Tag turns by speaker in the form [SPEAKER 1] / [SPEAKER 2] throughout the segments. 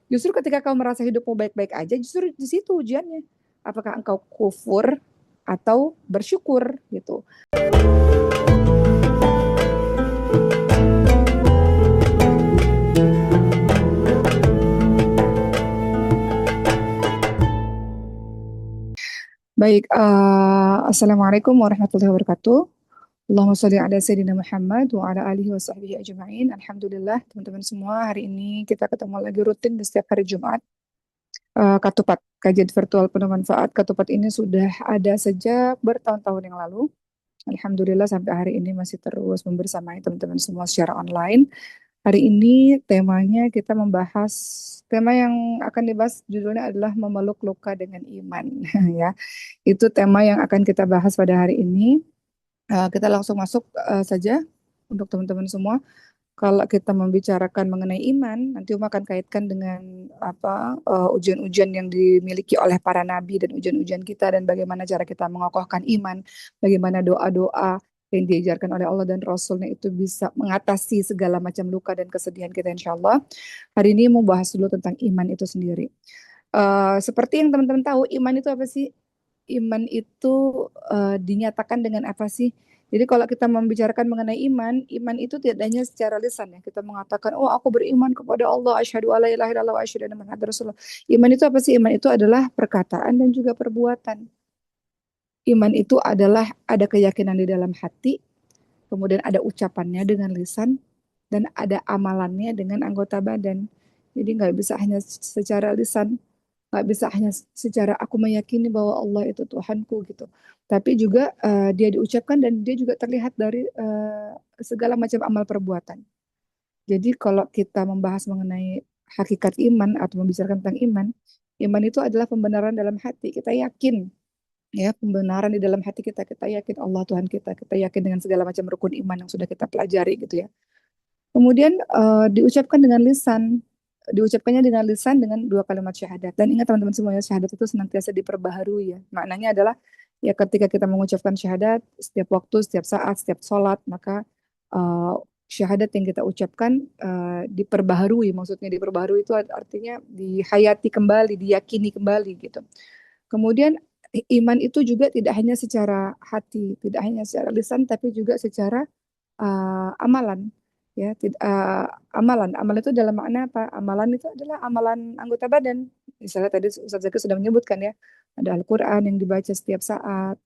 [SPEAKER 1] Justru ketika kau merasa hidupmu baik-baik aja, justru di situ ujiannya. Apakah engkau kufur atau bersyukur gitu. Baik, Assalamualaikum warahmatullahi wabarakatuh. Allahumma sholli ala Sayyidina Muhammad wa ala alihi wa sahbihi ajma'in. Alhamdulillah, teman-teman semua, hari ini kita ketemu lagi rutin di setiap hari Jumat. Katupat, kajian virtual penuh manfaat. Katupat ini sudah ada sejak bertahun-tahun yang lalu. Alhamdulillah sampai hari ini masih terus membersamai teman-teman semua secara online. Hari ini temanya kita membahas tema yang akan dibahas judulnya adalah memeluk luka dengan iman ya. Itu tema yang akan kita bahas pada hari ini. Kita langsung masuk saja untuk teman-teman semua. Kalau kita membicarakan mengenai iman, nanti Uma akan kaitkan dengan apa ujian-ujian yang dimiliki oleh para nabi dan ujian-ujian kita dan bagaimana cara kita mengokohkan iman, bagaimana doa-doa yang diajarkan oleh Allah dan Rasulnya itu bisa mengatasi segala macam luka dan kesedihan kita insya Allah. Hari ini mau bahas dulu tentang iman itu sendiri. Seperti yang teman-teman tahu, iman itu apa sih? Iman itu dinyatakan dengan apa sih? Jadi kalau kita membicarakan mengenai iman, iman itu tidak hanya secara lisan ya. Kita mengatakan, oh aku beriman kepada Allah, asyhadu alla ilaha illallah wa asyhadu anna Muhammadar Rasulullah. Iman itu apa sih? Iman itu adalah perkataan dan juga perbuatan. Iman itu adalah ada keyakinan di dalam hati, kemudian ada ucapannya dengan lisan, dan ada amalannya dengan anggota badan. Jadi nggak bisa hanya secara lisan, nggak bisa hanya secara aku meyakini bahwa Allah itu Tuhanku gitu. Tapi juga dia diucapkan dan dia juga terlihat dari segala macam amal perbuatan. Jadi kalau kita membahas mengenai hakikat iman atau membicarakan tentang iman, iman itu adalah pembenaran dalam hati. Kita yakin ya pembenaran di dalam hati kita. Kita yakin Allah Tuhan kita. Kita yakin dengan segala macam rukun iman yang sudah kita pelajari gitu ya. Kemudian diucapkan dengan lisan, diucapkannya dengan lisan dengan dua kalimat syahadat. Dan ingat teman-teman semuanya, syahadat itu senantiasa diperbaharui ya. Maknanya adalah ya ketika kita mengucapkan syahadat, setiap waktu, setiap saat, setiap sholat, maka eh, syahadat yang kita ucapkan diperbaharui. Maksudnya diperbaharui itu artinya dihayati kembali, diyakini kembali gitu. Kemudian iman itu juga tidak hanya secara hati, tidak hanya secara lisan, tapi juga secara amalan ya amalan itu dalam makna apa, amalan itu adalah amalan anggota badan. Misalnya tadi Ustaz Zaki sudah menyebutkan ya, ada Al-Quran yang dibaca setiap saat,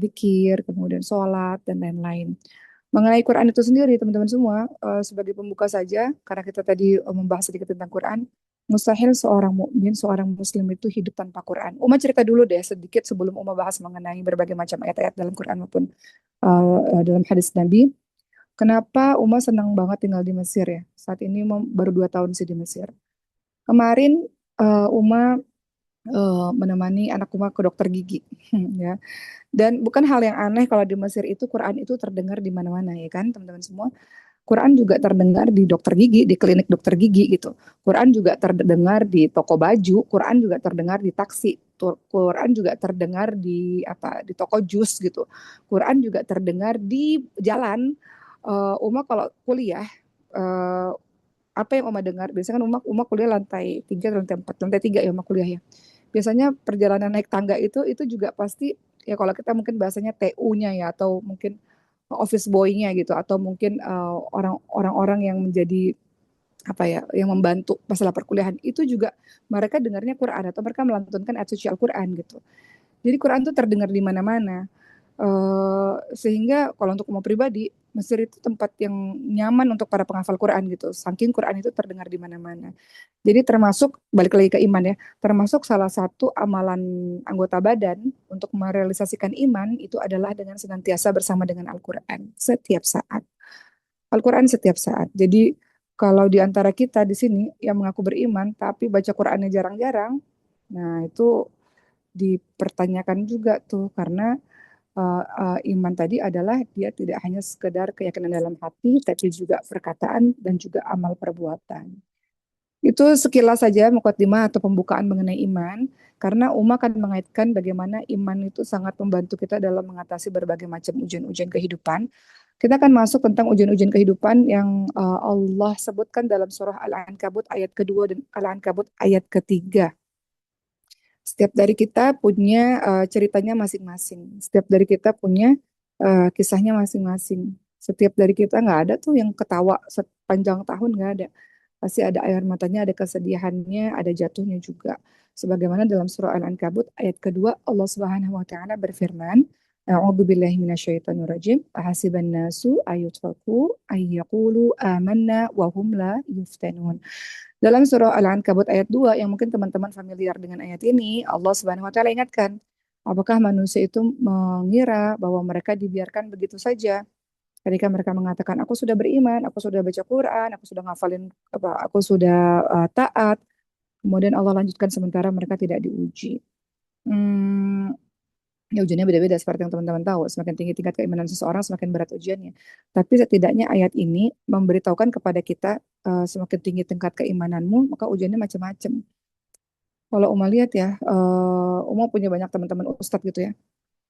[SPEAKER 1] zikir, kemudian sholat dan lain-lain. Mengenai Quran itu sendiri teman-teman semua, sebagai pembuka saja karena kita tadi membahas sedikit tentang Quran, mustahil seorang mukmin, seorang muslim itu hidup tanpa Quran. Uma cerita dulu deh sedikit sebelum Uma bahas mengenai berbagai macam ayat-ayat dalam Quran maupun dalam hadis Nabi. Kenapa Uma senang banget tinggal di Mesir ya? Saat ini baru 2 tahun sih di Mesir. Kemarin Uma menemani anak Uma ke dokter gigi, ya. Dan bukan hal yang aneh kalau di Mesir itu Quran itu terdengar di mana-mana ya kan, teman-teman semua. Quran juga terdengar di dokter gigi, di klinik dokter gigi gitu. Quran juga terdengar di toko baju, Quran juga terdengar di taksi, Quran juga terdengar di apa, di toko jus gitu. Quran juga terdengar di jalan. Uma kalau kuliah, uh, apa yang Uma dengar? Biasanya kan Uma kuliah lantai 3 atau lantai 4, lantai 3 ya Uma kuliah ya. Biasanya perjalanan naik tangga itu juga pasti ya kalau kita mungkin bahasanya TU-nya ya atau mungkin office boy-nya gitu atau mungkin orang-orang yang menjadi apa ya yang membantu masalah perkuliahan itu juga mereka dengarnya Quran atau mereka melantunkan ayat suci Al-Quran gitu. Jadi Quran itu terdengar di mana-mana. Sehingga kalau untuk umum pribadi, Mesir itu tempat yang nyaman untuk para penghafal Quran gitu. Saking Quran itu terdengar di mana-mana. Jadi termasuk, balik lagi ke iman ya, termasuk salah satu amalan anggota badan untuk merealisasikan iman itu adalah dengan senantiasa bersama dengan Al-Quran setiap saat. Al-Quran setiap saat. Jadi kalau di antara kita di sini yang mengaku beriman, tapi baca Qurannya jarang-jarang, nah itu dipertanyakan juga tuh karena iman tadi adalah dia tidak hanya sekedar keyakinan dalam hati, tapi juga perkataan dan juga amal perbuatan. Itu sekilas saja mukadimah atau pembukaan mengenai iman, karena Uma akan mengaitkan bagaimana iman itu sangat membantu kita dalam mengatasi berbagai macam ujian-ujian kehidupan. Kita akan masuk tentang ujian-ujian kehidupan yang Allah sebutkan dalam surah Al-Ankabut ayat kedua dan Al-Ankabut ayat ketiga. Setiap dari kita punya ceritanya masing-masing. Setiap dari kita punya kisahnya masing-masing. Setiap dari kita nggak ada tuh yang ketawa sepanjang tahun, nggak ada. Pasti ada air matanya, ada kesedihannya, ada jatuhnya juga. Sebagaimana dalam surah Al-Ankabut ayat kedua Allah Subhanahu wa taala berfirman, A'udzu billahi minasyaitonir rajim. Ahasiban nasu ayutraku ayyaqulu amanna wa hum la yuftanun. Dalam surah Al-Ankabut ayat 2 yang mungkin teman-teman familiar dengan ayat ini, Allah Subhanahu wa taala ingatkan, apakah manusia itu mengira bahwa mereka dibiarkan begitu saja ketika mereka mengatakan aku sudah beriman, aku sudah baca Quran, aku sudah ngafalin apa, aku sudah taat, kemudian Allah lanjutkan sementara mereka tidak diuji. Hmm, Ya ujiannya beda-beda seperti yang teman-teman tahu. Semakin tinggi tingkat keimanan seseorang, semakin berat ujiannya. Tapi setidaknya ayat ini memberitahukan kepada kita semakin tinggi tingkat keimananmu, maka ujiannya macam-macam. Kalau Uma lihat ya, Uma punya banyak teman-teman ustadz gitu ya.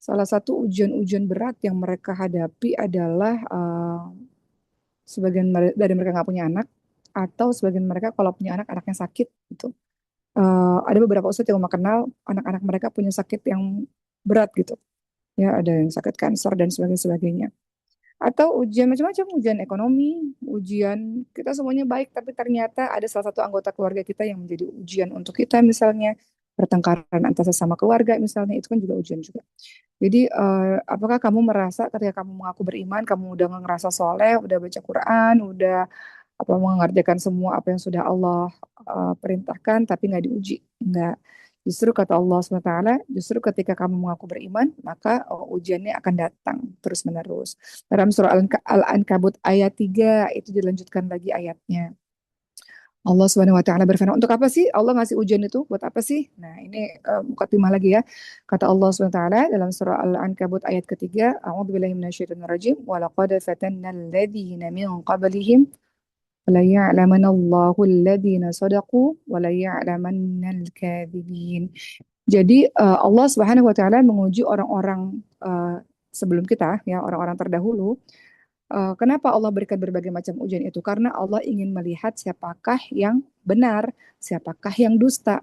[SPEAKER 1] Salah satu ujian-ujian berat yang mereka hadapi adalah sebagian dari mereka nggak punya anak, atau sebagian mereka kalau punya anak, anaknya sakit gitu. Ada beberapa ustadz yang Uma kenal, anak-anak mereka punya sakit yang berat gitu. Ya, ada yang sakit kanker dan sebagainya. Atau ujian macam-macam, ujian ekonomi, ujian kita semuanya baik, tapi ternyata ada salah satu anggota keluarga kita yang menjadi ujian untuk kita misalnya, pertengkaran antar sesama keluarga misalnya, itu kan juga ujian juga. Jadi apakah kamu merasa ketika kamu mengaku beriman, kamu udah ngerasa soleh, udah baca Quran, udah apa mengerjakan semua apa yang sudah Allah perintahkan, tapi nggak diuji? Nggak. Justru kata Allah SWT, justru ketika kamu mengaku beriman, maka ujiannya akan datang terus-menerus. Dalam surah Al-Ankabut ayat 3 itu dilanjutkan lagi ayatnya. Allah Subhanahu wa taala berfirman, untuk apa sih Allah ngasih ujian itu? Buat apa sih? Nah, ini mukadimah lagi ya. Kata Allah Subhanahu wa taala dalam surah Al-Ankabut ayat ketiga, A'udzubillahi minasyaitonirrajim, wa laqad fatanna alladziina min qablihim فَلَيَعْلَمَنَ اللَّهُ الَّذِينَ صَدَقُوا وَلَيَعْلَمَنَّ الْكَاذِبِينَ. Jadi Allah Subhanahu wa taala menguji orang-orang sebelum kita ya, orang-orang terdahulu. Kenapa Allah berikan berbagai macam ujian itu? Karena Allah ingin melihat siapakah yang benar, siapakah yang dusta.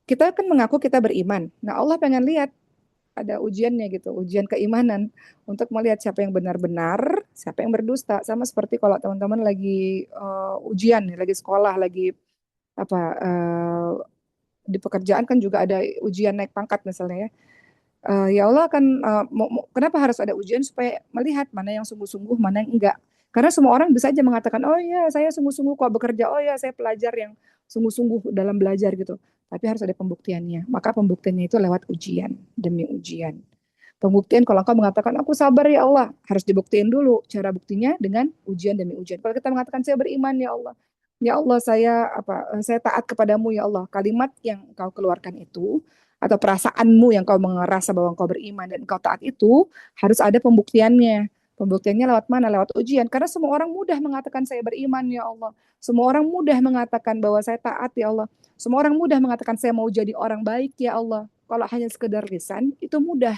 [SPEAKER 1] Kita kan mengaku kita beriman. Nah, Allah pengen lihat ada ujiannya gitu, ujian keimanan untuk melihat siapa yang benar-benar, siapa yang berdusta. Sama seperti kalau teman-teman lagi ujian, lagi sekolah, lagi apa di pekerjaan kan juga ada ujian naik pangkat misalnya ya. Ya Allah akan kenapa harus ada ujian supaya melihat mana yang sungguh-sungguh, mana yang enggak. Karena semua orang bisa aja mengatakan, oh ya saya sungguh-sungguh kok bekerja, oh ya saya pelajar yang sungguh-sungguh dalam belajar gitu. Tapi harus ada pembuktiannya. Maka pembuktiannya itu lewat ujian demi ujian. Pembuktian kalau engkau mengatakan aku sabar ya Allah, harus dibuktiin dulu. Cara buktinya dengan ujian demi ujian. Kalau kita mengatakan saya beriman ya Allah, ya Allah saya taat kepadamu ya Allah. Kalimat yang kau keluarkan itu atau perasaanmu yang kau merasa bahwa kau beriman dan kau taat itu harus ada pembuktiannya. Pembuktiannya lewat mana? Lewat ujian. Karena semua orang mudah mengatakan saya beriman ya Allah. Semua orang mudah mengatakan bahwa saya taat ya Allah. Semua orang mudah mengatakan saya mau jadi orang baik ya Allah. Kalau hanya sekedar lisan itu mudah.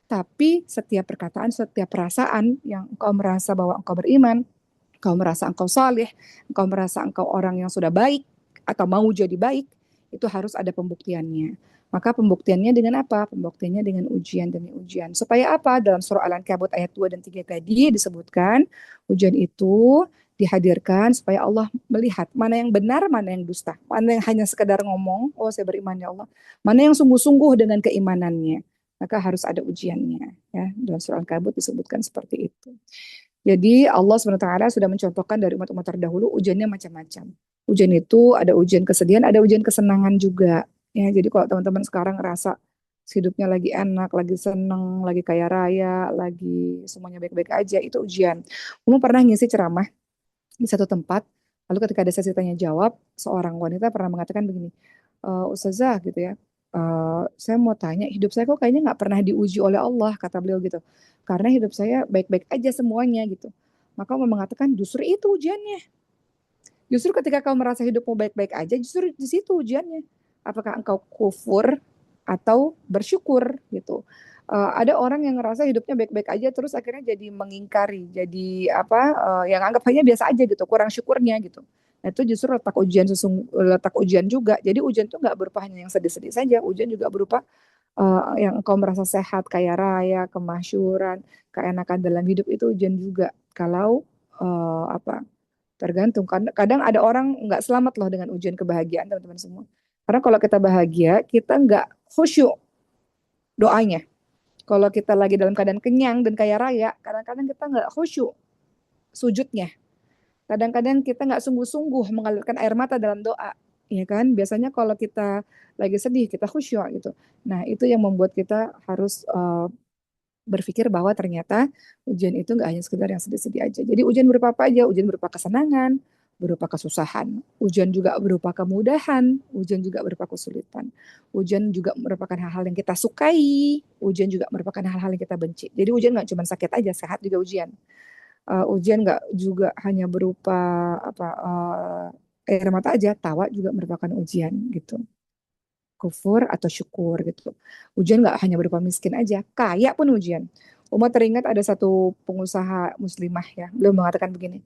[SPEAKER 1] Tapi setiap perkataan, setiap perasaan yang engkau merasa bahwa engkau beriman, engkau merasa engkau saleh, engkau merasa engkau orang yang sudah baik atau mau jadi baik, itu harus ada pembuktiannya. Maka pembuktiannya dengan apa? Pembuktiannya dengan ujian demi ujian. Supaya apa? Dalam surah Al-Ankabut ayat 2 dan 3 tadi disebutkan, ujian itu dihadirkan supaya Allah melihat mana yang benar, mana yang dusta. Mana yang hanya sekedar ngomong, oh saya beriman ya Allah. Mana yang sungguh-sungguh dengan keimanannya. Maka harus ada ujiannya. Ya, dalam surah Al-Ankabut disebutkan seperti itu. Jadi Allah SWT sudah mencontohkan dari umat-umat terdahulu ujiannya macam-macam. Ujian itu ada ujian kesedihan, ada ujian kesenangan juga. Ya, jadi kalau teman-teman sekarang ngerasa hidupnya lagi enak, lagi seneng, lagi kaya raya, lagi semuanya baik-baik aja, itu ujian. Kamu pernah ngisi ceramah di satu tempat, lalu ketika ada sesi tanya jawab, seorang wanita pernah mengatakan begini, Ustazah gitu ya, saya mau tanya, hidup saya kok kayaknya nggak pernah diuji oleh Allah, kata beliau gitu. Karena hidup saya baik-baik aja semuanya gitu. Maka mau mengatakan justru itu ujiannya. Justru ketika kau merasa hidupmu baik-baik aja, justru di situ ujiannya. Apakah engkau kufur atau bersyukur gitu. Ada orang yang ngerasa hidupnya baik-baik aja terus akhirnya jadi mengingkari, jadi apa, yang anggap hanya biasa aja gitu, kurang syukurnya gitu. Nah, itu justru letak ujian juga. Jadi ujian tuh nggak berupa hanya yang sedih-sedih saja, ujian juga berupa yang engkau merasa sehat, kaya raya, kemasyuran, keenakan dalam hidup itu ujian juga. Kalau apa, tergantung. Kadang ada orang nggak selamat loh dengan ujian kebahagiaan teman-teman semua. Karena kalau kita bahagia, kita nggak khusyuk doanya. Kalau kita lagi dalam keadaan kenyang dan kaya raya, kadang-kadang kita nggak khusyuk sujudnya. Kadang-kadang kita nggak sungguh-sungguh mengalirkan air mata dalam doa. Ya kan? Biasanya kalau kita lagi sedih, kita khusyuk gitu. Nah, itu yang membuat kita harus berpikir bahwa ternyata ujian itu nggak hanya sekedar yang sedih-sedih aja. Jadi ujian berupa apa aja? Ujian berupa kesenangan, berupa kesusahan. Ujian juga berupa kemudahan, ujian juga berupa kesulitan. Ujian juga merupakan hal-hal yang kita sukai, ujian juga merupakan hal-hal yang kita benci. Jadi ujian nggak cuma sakit aja, sehat juga ujian. Ujian nggak juga hanya berupa apa, air mata aja, tawa juga merupakan ujian gitu, kufur atau syukur gitu. Ujian nggak hanya berupa miskin aja, kaya pun ujian. Uma teringat ada satu pengusaha muslimah ya, beliau mengatakan begini,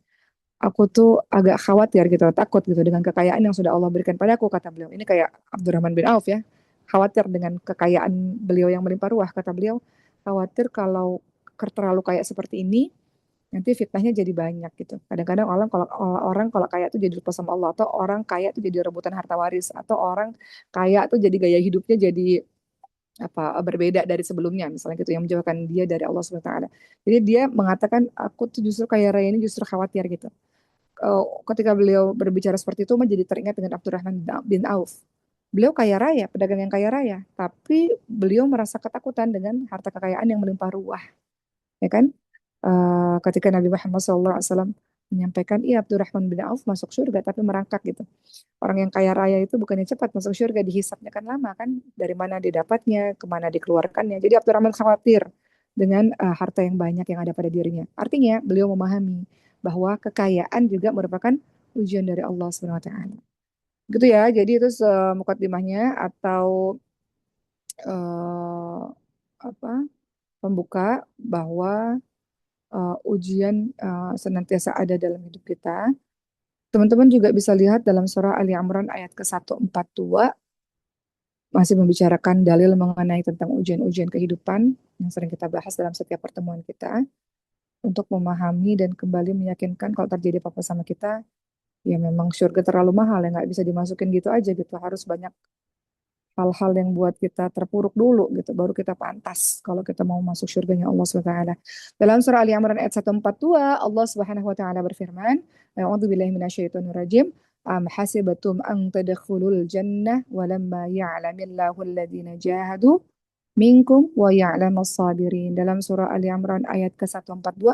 [SPEAKER 1] aku tuh agak khawatir gitu, takut gitu dengan kekayaan yang sudah Allah berikan padaku, kata beliau. Ini kayak Abdurrahman bin Auf ya, khawatir dengan kekayaan beliau yang melimpah ruah, kata beliau, khawatir kalau terlalu kaya seperti ini, nanti fitnahnya jadi banyak gitu. Kadang-kadang orang kalau kaya tuh jadi lupa sama Allah, atau orang kaya tuh jadi rebutan harta waris, atau orang kaya tuh jadi gaya hidupnya jadi apa, berbeda dari sebelumnya misalnya gitu, yang menjauhkan dia dari Allah Subhanahu wa taala. Jadi dia mengatakan aku tuh justru kaya raya ini justru khawatir gitu. Ketika beliau berbicara seperti itu mah jadi teringat dengan Abdurrahman bin Auf. Beliau kaya raya, pedagang yang kaya raya, tapi beliau merasa ketakutan dengan harta kekayaan yang melimpah ruah, ya kan? Ketika Nabi Muhammad SAW menyampaikan, iya Abdurrahman bin Auf masuk surga tapi merangkak gitu. Orang yang kaya raya itu bukannya cepat masuk surga, dihisapnya kan lama kan, dari mana didapatnya, kemana dikeluarkannya. Jadi Abdurrahman khawatir dengan harta yang banyak yang ada pada dirinya. Artinya beliau memahami bahwa kekayaan juga merupakan ujian dari Allah Subhanahu wa taala. Gitu ya. Jadi itu mukadimahnya atau eh, apa? Pembuka bahwa ujian senantiasa ada dalam hidup kita. Teman-teman juga bisa lihat dalam surah Ali Imran ayat ke-142 masih membicarakan dalil mengenai tentang ujian-ujian kehidupan yang sering kita bahas dalam setiap pertemuan kita untuk memahami dan kembali meyakinkan kalau terjadi apa-apa sama kita, ya memang surga terlalu mahal ya nggak bisa dimasukin gitu aja gitu, harus banyak hal-hal yang buat kita terpuruk dulu gitu, baru kita pantas kalau kita mau masuk surganya Allah Subhanahu wa taala. Dalam surah Ali Imran ayat 142, Allah Subhanahu wa taala berfirman, A'udzubillahi minasyaitonirrajim. Am hasibatum an tadkhulul jannah walamma ya'lamillahu alladhina jahadu minkum wa ya'lamas sabirin. Dalam surah Ali Imran ayat ke-142,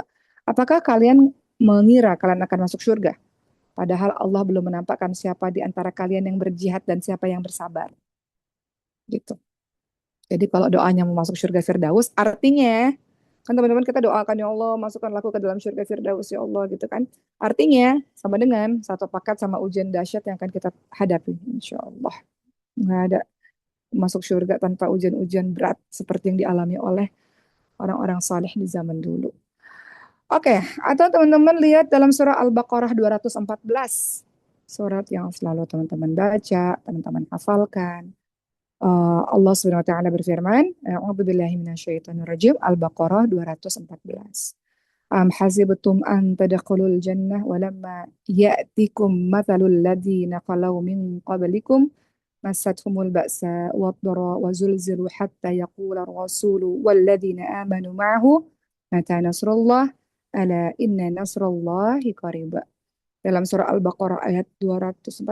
[SPEAKER 1] apakah kalian mengira kalian akan masuk surga? Padahal Allah belum menampakkan siapa di antara kalian yang berjihad dan siapa yang bersabar. Gitu. Jadi kalau doanya mau masuk surga Firdaus, artinya kan teman-teman kita doakan ya Allah masukkanlah aku ke dalam surga Firdaus ya Allah gitu kan. Artinya sama dengan satu paket sama ujian dahsyat yang akan kita hadapi insya Allah. Nggak ada masuk surga tanpa ujian-ujian berat seperti yang dialami oleh orang-orang saleh di zaman dulu. Oke, atau teman-teman lihat dalam surah Al-Baqarah 214. Surat yang selalu teman-teman baca, teman-teman hafalkan. Allah Subhanahu wa taala berfirman, A'udzubillahi minasyaitonirrajim, Al-Baqarah 214. Am hasibtum an tadkhulul jannah walamma ya'tikum mathalul ladzina khalau min qablikum massatuhumul ba'sa wad-dharra wa zulzilu hatta yaqula ar-rasulu walladzina amanu ma'ahu mata nasrullah ala inna nasrallahi qarib. Dalam surah Al-Baqarah ayat 214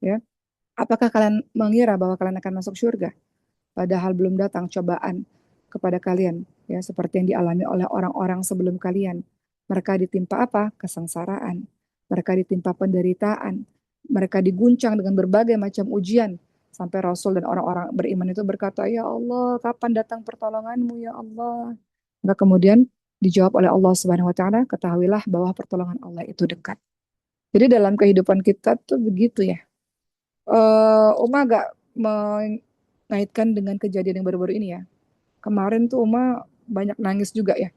[SPEAKER 1] ya. Apakah kalian mengira bahwa kalian akan masuk surga? Padahal belum datang cobaan kepada kalian, ya seperti yang dialami oleh orang-orang sebelum kalian. Mereka ditimpa apa? Kesengsaraan. Mereka ditimpa penderitaan. Mereka diguncang dengan berbagai macam ujian. Sampai Rasul dan orang-orang beriman itu berkata, Ya Allah, kapan datang pertolonganmu ya Allah? Maka kemudian dijawab oleh Allah Subhanahu wa taala, ketahuilah bahwa pertolongan Allah itu dekat. Jadi dalam kehidupan kita tuh begitu ya. Uma agak mengaitkan dengan kejadian yang baru-baru ini ya. kemarin tuh Uma banyak nangis juga ya.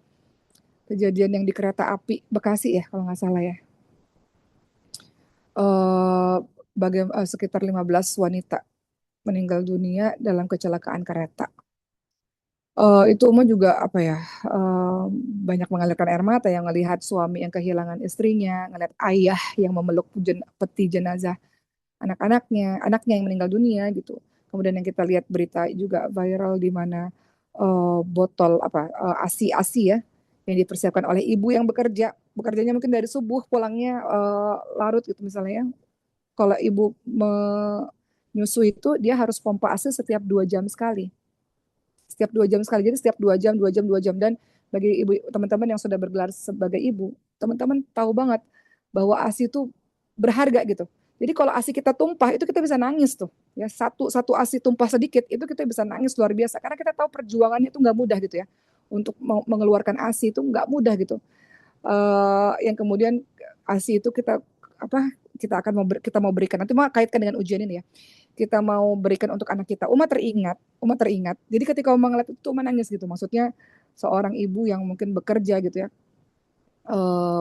[SPEAKER 1] Kejadian yang di kereta api Bekasi ya kalau nggak salah ya. Eh sekitar 15 wanita meninggal dunia dalam kecelakaan kereta. Itu Uma juga apa ya, eh, banyak mengalirkan air mata yang melihat suami yang kehilangan istrinya, ngelihat ayah yang memeluk peti jenazah anaknya yang meninggal dunia gitu. Kemudian yang kita lihat berita juga viral di mana botol apa ASI-ASI ya yang dipersiapkan oleh ibu yang bekerjanya mungkin dari subuh pulangnya larut gitu misalnya ya. Kalau ibu menyusui itu dia harus pompa ASI setiap 2 jam sekali. Setiap 2 jam sekali. Jadi setiap 2 jam, 2 jam, 2 jam. Dan bagi ibu teman-teman yang sudah bergelar sebagai ibu, teman-teman tahu banget bahwa ASI itu berharga gitu. Jadi kalau ASI kita tumpah itu kita bisa nangis tuh. Ya satu ASI tumpah sedikit itu kita bisa nangis luar biasa karena kita tahu perjuangannya itu nggak mudah gitu ya. Untuk mengeluarkan ASI itu nggak mudah gitu. Yang kemudian ASI itu kita apa kita mau berikan nanti mau kaitkan dengan ujian ini ya kita mau berikan untuk anak kita. Umat teringat. Jadi ketika Uma ngeliat itu Uma nangis gitu. Maksudnya seorang ibu yang mungkin bekerja gitu ya,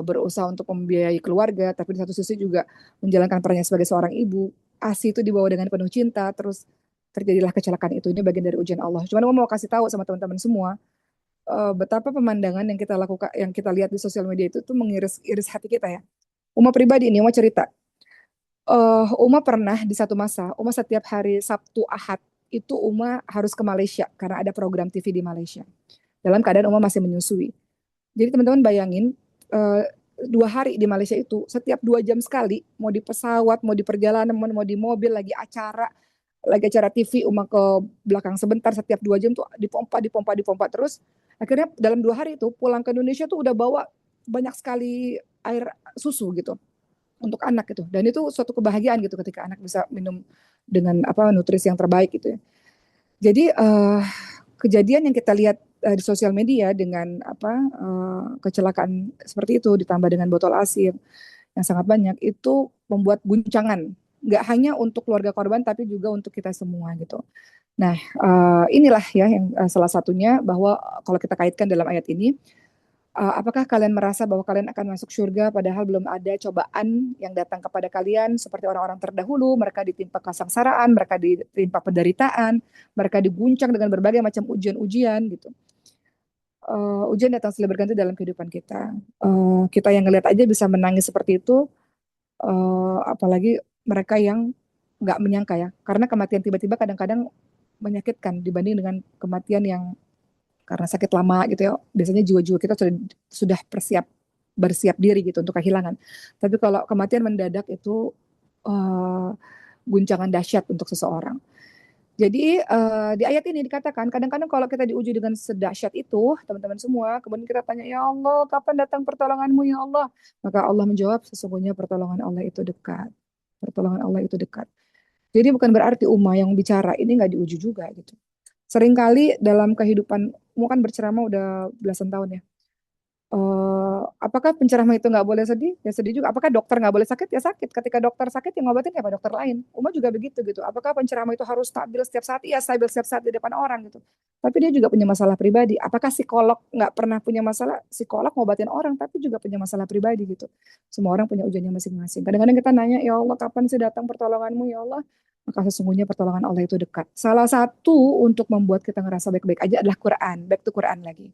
[SPEAKER 1] berusaha untuk membiayai keluarga, tapi di satu sisi juga menjalankan perannya sebagai seorang ibu. ASI itu dibawa dengan penuh cinta, terus terjadilah kecelakaan itu. Ini bagian dari ujian Allah. Cuman Uma mau kasih tahu sama teman-teman semua, betapa pemandangan yang kita lakukan, yang kita lihat di sosial media itu tuh mengiris hati kita ya. Uma pribadi ini, Uma cerita Uma pernah di satu masa, Uma setiap hari Sabtu Ahad itu Uma harus ke Malaysia karena ada program TV di Malaysia. Dalam keadaan Uma masih menyusui. Jadi teman-teman bayangin 2 hari di Malaysia itu setiap 2 jam sekali, mau di pesawat, mau di perjalanan, mau di mobil, lagi acara TV, Uma ke belakang sebentar setiap 2 jam tuh dipompa, dipompa, dipompa terus. Akhirnya dalam 2 hari itu pulang ke Indonesia tuh udah bawa banyak sekali air susu gitu untuk anak gitu. Dan itu suatu kebahagiaan gitu ketika anak bisa minum dengan apa nutrisi yang terbaik gitu ya. Jadi kejadian yang kita lihat di sosial media dengan apa kecelakaan seperti itu ditambah dengan botol ASI yang sangat banyak itu membuat guncangan nggak hanya untuk keluarga korban tapi juga untuk kita semua gitu. Nah, inilah ya yang salah satunya bahwa kalau kita kaitkan dalam ayat ini apakah kalian merasa bahwa kalian akan masuk surga padahal belum ada cobaan yang datang kepada kalian seperti orang-orang terdahulu, mereka ditimpa kesengsaraan, mereka ditimpa penderitaan, mereka diguncang dengan berbagai macam ujian-ujian gitu. Ujian datang silih berganti dalam kehidupan kita. Kita yang ngelihat aja bisa menangis seperti itu, apalagi mereka yang nggak menyangka ya, karena kematian tiba-tiba kadang-kadang menyakitkan dibanding dengan kematian yang karena sakit lama gitu ya. Biasanya jiwa-jiwa kita sudah bersiap diri gitu untuk kehilangan. Tapi kalau kematian mendadak itu uh, guncangan dahsyat untuk seseorang. Jadi di ayat ini dikatakan kadang-kadang kalau kita diuji dengan sedahsyat itu, teman-teman semua, kemudian kita tanya, ya Allah, kapan datang pertolonganmu ya Allah? Maka Allah menjawab, sesungguhnya pertolongan Allah itu dekat. Pertolongan Allah itu dekat. Jadi bukan berarti Umma yang bicara ini nggak diuji juga gitu. Seringkali dalam kehidupan, Umma kan berceramah udah belasan tahun ya. Apakah penceramah itu nggak boleh sedih? Ya sedih juga. Apakah dokter nggak boleh sakit? Ya sakit. Ketika dokter sakit, yang ngobatin ya dokter lain. Uma juga begitu gitu. Apakah penceramah itu harus stabil setiap saat? Iya, stabil setiap saat di depan orang gitu. Tapi dia juga punya masalah pribadi. Apakah psikolog nggak pernah punya masalah? Psikolog ngobatin orang, tapi juga punya masalah pribadi gitu. Semua orang punya ujiannya masing-masing. Kadang-kadang kita nanya, ya Allah, kapan sih datang pertolonganmu ya Allah? Maka sesungguhnya pertolongan Allah itu dekat. Salah satu untuk membuat kita ngerasa baik-baik aja adalah Quran. Back to Quran lagi.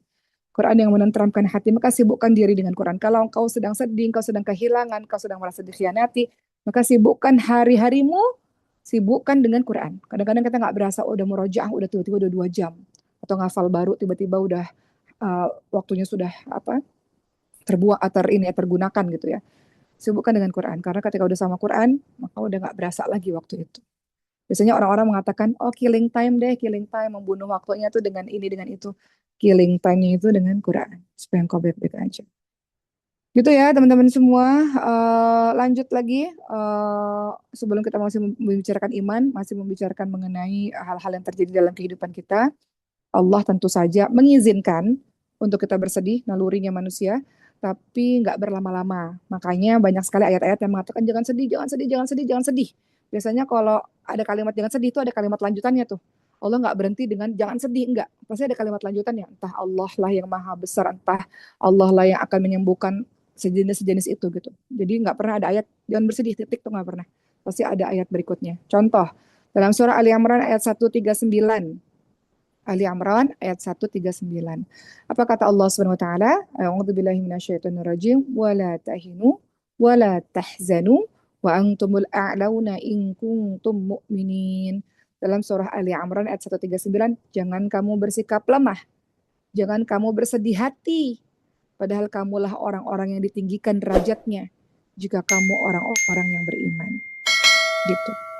[SPEAKER 1] Quran yang menenteramkan hati, maka sibukkan diri dengan Quran. Kalau engkau sedang sedih, engkau sedang kehilangan, engkau sedang merasa dikhianati, maka sibukkan hari-harimu, sibukkan dengan Quran. Kadang-kadang kita nggak berasa udah murojaah, udah tiba-tiba udah 2 jam. Atau ngafal baru, tiba-tiba udah waktunya sudah apa terbuang atau ini ya, tergunakan gitu ya. Sibukkan dengan Quran. Karena ketika udah sama Quran, maka udah nggak berasa lagi waktu itu. Biasanya orang-orang mengatakan, oh killing time deh, killing time, membunuh waktunya tuh dengan ini, dengan itu. Killing time-nya itu dengan Quran. Supaya engkau baik-baik aja. Gitu ya teman-teman semua. Lanjut lagi, sebelum kita masih membicarakan iman, masih membicarakan mengenai hal-hal yang terjadi dalam kehidupan kita. Allah tentu saja mengizinkan untuk kita bersedih, nalurinya manusia, tapi nggak berlama-lama. Makanya banyak sekali ayat-ayat yang mengatakan jangan sedih, jangan sedih, jangan sedih, jangan sedih. Biasanya kalau ada kalimat jangan sedih itu ada kalimat lanjutannya tuh. Allah nggak berhenti dengan jangan sedih, enggak. Pasti ada kalimat lanjutannya. Entah Allah lah yang maha besar, entah Allah lah yang akan menyembuhkan sejenis-sejenis itu gitu. Jadi nggak pernah ada ayat jangan bersedih titik tuh nggak pernah. Pasti ada ayat berikutnya. Contoh dalam surah Ali Imran ayat 139. Ali Imran ayat 139. Apa kata Allah Subhanahu wa taala? A'udzubillahi minasyaitonirrajim wa la tahinu wa la tahzanu wa antumul a'launa in kuntum mu'minin. Dalam surah Ali Imran ayat 139, jangan kamu bersikap lemah, jangan kamu bersedih hati, padahal kamulah orang-orang yang ditinggikan derajatnya jika kamu orang-orang yang beriman. Gitu.